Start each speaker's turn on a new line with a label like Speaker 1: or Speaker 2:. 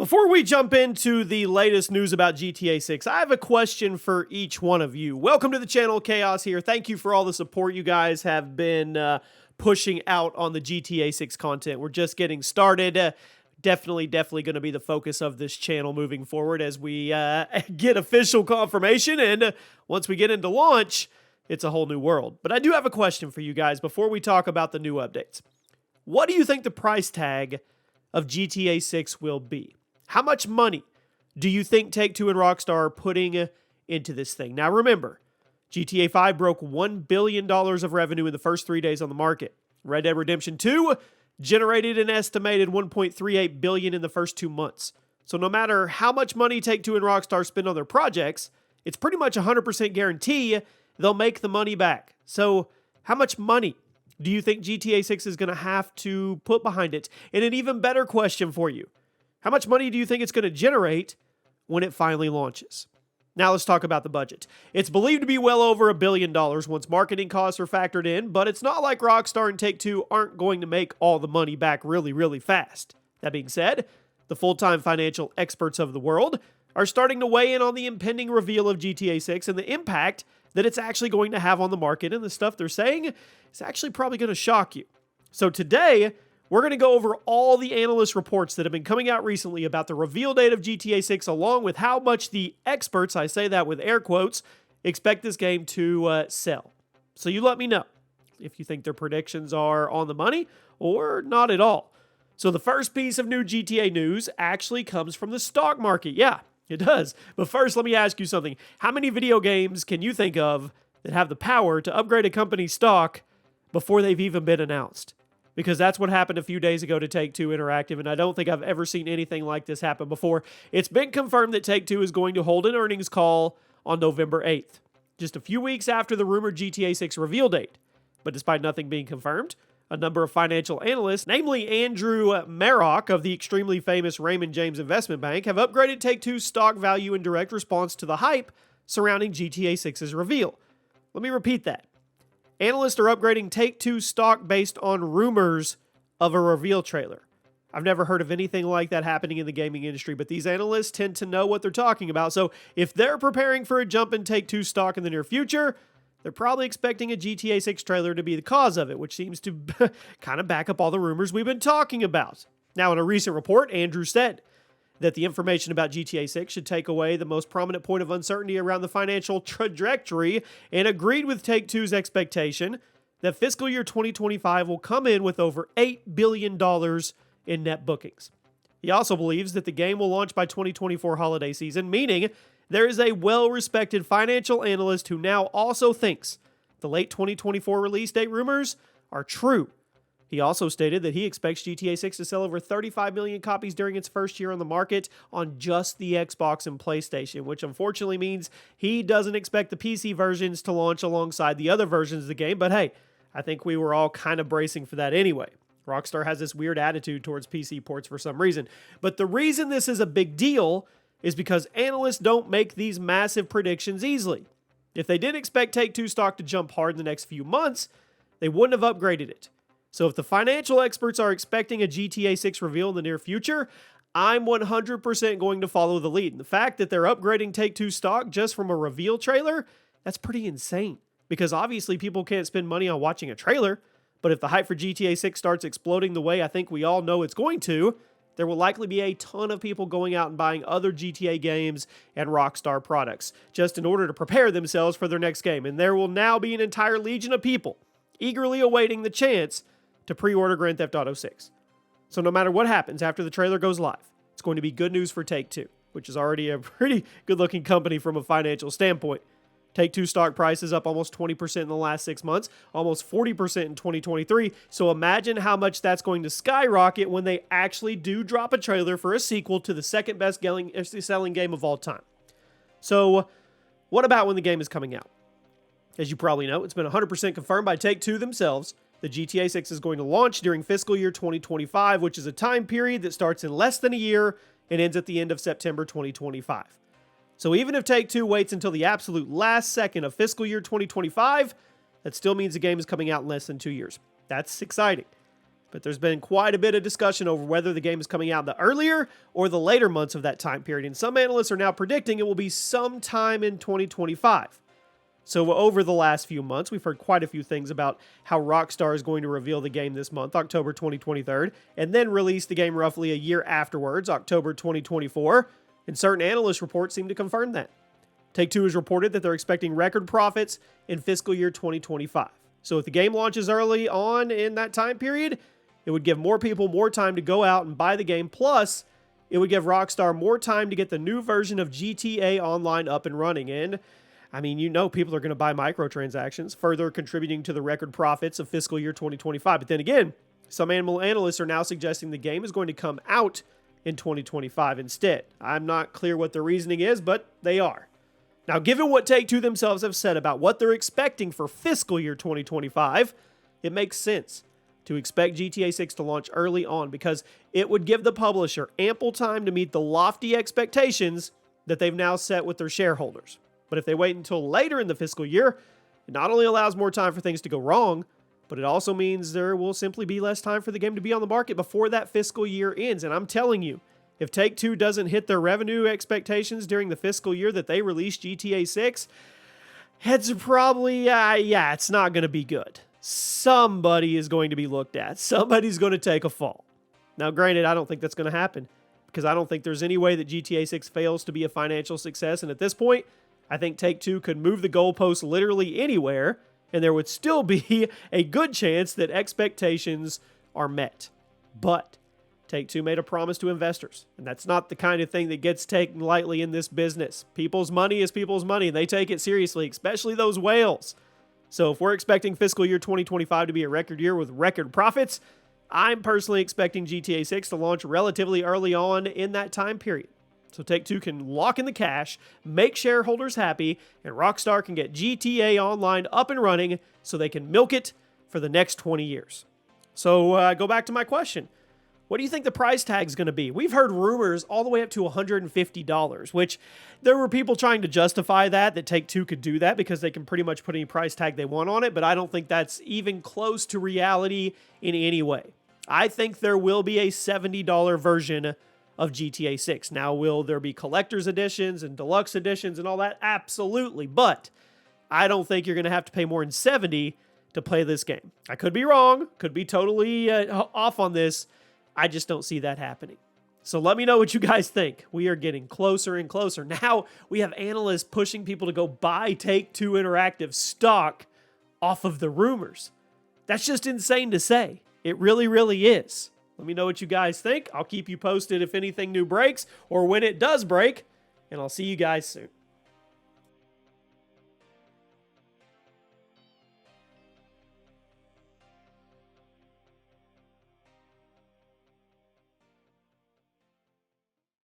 Speaker 1: Before we jump into the latest news about GTA 6, I have a question for each one of you. Welcome to the channel, Chaos here. Thank you for all the support you guys have been pushing out on the GTA 6 content. We're just getting started. Definitely going to be the focus of this channel moving forward as we get official confirmation. And once we get into launch, it's a whole new world. But I do have a question for you guys before we talk about the new updates. What do you think the price tag of GTA 6 will be? How much money do you think Take-Two and Rockstar are putting into this thing? Now remember, GTA 5 broke $1 billion of revenue in the first 3 days on the market. Red Dead Redemption 2 generated an estimated $1.38 billion in the first 2 months. So no matter how much money Take-Two and Rockstar spend on their projects, it's pretty much 100% guarantee they'll make the money back. So how much money do you think GTA 6 is going to have to put behind it? And an even better question for you. How much money do you think it's going to generate when it finally launches? Now let's talk about the budget. It's believed to be well over $1 billion once marketing costs are factored in, but it's not like Rockstar and Take-Two aren't going to make all the money back really fast. That being said, the full-time financial experts of the world are starting to weigh in on the impending reveal of GTA 6 and the impact that it's actually going to have on the market, and the stuff they're saying is actually probably going to shock you. So today, we're going to go over all the analyst reports that have been coming out recently about the reveal date of GTA 6, along with how much the experts, I say that with air quotes, expect this game to sell. So you let me know if you think their predictions are on the money or not at all. So the first piece of new GTA news actually comes from the stock market. Yeah, it does. But first, let me ask you something. How many video games can you think of that have the power to upgrade a company's stock before they've even been announced? Because that's what happened a few days ago to Take-Two Interactive, and I don't think I've ever seen anything like this happen before. It's been confirmed that Take-Two is going to hold an earnings call on November 8th, just a few weeks after the rumored GTA 6 reveal date. But despite nothing being confirmed, a number of financial analysts, namely Andrew Marok of the extremely famous Raymond James Investment Bank, have upgraded Take-Two's stock value in direct response to the hype surrounding GTA 6's reveal. Let me repeat that. Analysts are upgrading Take-Two stock based on rumors of a reveal trailer. I've never heard of anything like that happening in the gaming industry, but these analysts tend to know what they're talking about. So if they're preparing for a jump in Take-Two stock in the near future, they're probably expecting a GTA 6 trailer to be the cause of it, which seems to kind of back up all the rumors we've been talking about. Now, in a recent report, Andrew said that the information about GTA 6 should take away the most prominent point of uncertainty around the financial trajectory, and agreed with Take-Two's expectation that fiscal year 2025 will come in with over $8 billion in net bookings. He also believes that the game will launch by 2024 holiday season, meaning there is a well-respected financial analyst who now also thinks the late 2024 release date rumors are true. He also stated that he expects GTA 6 to sell over 35 million copies during its first year on the market on just the Xbox and PlayStation, which unfortunately means he doesn't expect the PC versions to launch alongside the other versions of the game, but hey, I think we were all kind of bracing for that anyway. Rockstar has this weird attitude towards PC ports for some reason. But the reason this is a big deal is because analysts don't make these massive predictions easily. If they did expect Take-Two stock to jump hard in the next few months, they wouldn't have upgraded it. So if the financial experts are expecting a GTA 6 reveal in the near future, I'm 100% going to follow the lead. And the fact that they're upgrading Take-Two stock just from a reveal trailer, that's pretty insane. Because obviously people can't spend money on watching a trailer, but if the hype for GTA 6 starts exploding the way I think we all know it's going to, there will likely be a ton of people going out and buying other GTA games and Rockstar products, just in order to prepare themselves for their next game. And there will now be an entire legion of people eagerly awaiting the chance to pre-order Grand Theft Auto 6. So no matter what happens after the trailer goes live, it's going to be good news for Take-Two, which is already a pretty good-looking company from a financial standpoint. Take-Two stock price is up almost 20% in the last 6 months, almost 40% in 2023, so imagine how much that's going to skyrocket when they actually do drop a trailer for a sequel to the second best selling game of all time. So what about when the game is coming out? As you probably know, it's been 100% confirmed by Take-Two themselves. The GTA 6 is going to launch during fiscal year 2025, which is a time period that starts in less than a year and ends at the end of September 2025. So even if Take-Two waits until the absolute last second of fiscal year 2025, that still means the game is coming out in less than 2 years. That's exciting. but there's been quite a bit of discussion over whether the game is coming out in the earlier or the later months of that time period, and some analysts are now predicting it will be sometime in 2025. So over the last few months, we've heard quite a few things about how Rockstar is going to reveal the game this month, October 2023, and then release the game roughly a year afterwards, October 2024, and certain analyst reports seem to confirm that. Take-Two has reported that they're expecting record profits in fiscal year 2025. So if the game launches early on in that time period, it would give more people more time to go out and buy the game, plus it would give Rockstar more time to get the new version of GTA Online up and running. And I mean, people are going to buy microtransactions, further contributing to the record profits of fiscal year 2025. But then again, some analysts are now suggesting the game is going to come out in 2025 instead. I'm not clear what the reasoning is, but they are. Now, given what Take-Two themselves have said about what they're expecting for fiscal year 2025, it makes sense to expect GTA 6 to launch early on because it would give the publisher ample time to meet the lofty expectations that they've now set with their shareholders. But if they wait until later in the fiscal year, it not only allows more time for things to go wrong, but it also means there will simply be less time for the game to be on the market before that fiscal year ends. And I'm telling you, if Take-Two doesn't hit their revenue expectations during the fiscal year that they release GTA 6, heads are probably, it's not going to be good. Somebody is going to be looked at. Somebody's going to take a fall. Now, granted, I don't think that's going to happen because I don't think there's any way that GTA 6 fails to be a financial success. And at this point, I think Take-Two could move the goalposts literally anywhere, and there would still be a good chance that expectations are met. But Take-Two made a promise to investors, and that's not the kind of thing that gets taken lightly in this business. People's money is people's money, and they take it seriously, especially those whales. So if we're expecting fiscal year 2025 to be a record year with record profits, I'm personally expecting GTA 6 to launch relatively early on in that time period. So Take-Two can lock in the cash, make shareholders happy, and Rockstar can get GTA Online up and running so they can milk it for the next 20 years. So go back to my question. What do you think the price tag is going to be? We've heard rumors all the way up to $150, which there were people trying to justify that Take-Two could do that because they can pretty much put any price tag they want on it, but I don't think that's even close to reality in any way. I think there will be a $70 version of GTA 6. Now, will there be collector's editions and deluxe editions and all that? Absolutely, but I don't think you're going to have to pay more than $70 to play this game. I could be wrong, could be totally off on this. I just don't see that happening. So let me know what you guys think. We are getting closer and closer. Now we have analysts pushing people to go buy Take-Two Interactive stock off of the rumors. That's just insane to say. It really, really is. Let me know what you guys think. I'll keep you posted if anything new breaks or when it does break, and I'll see you guys soon.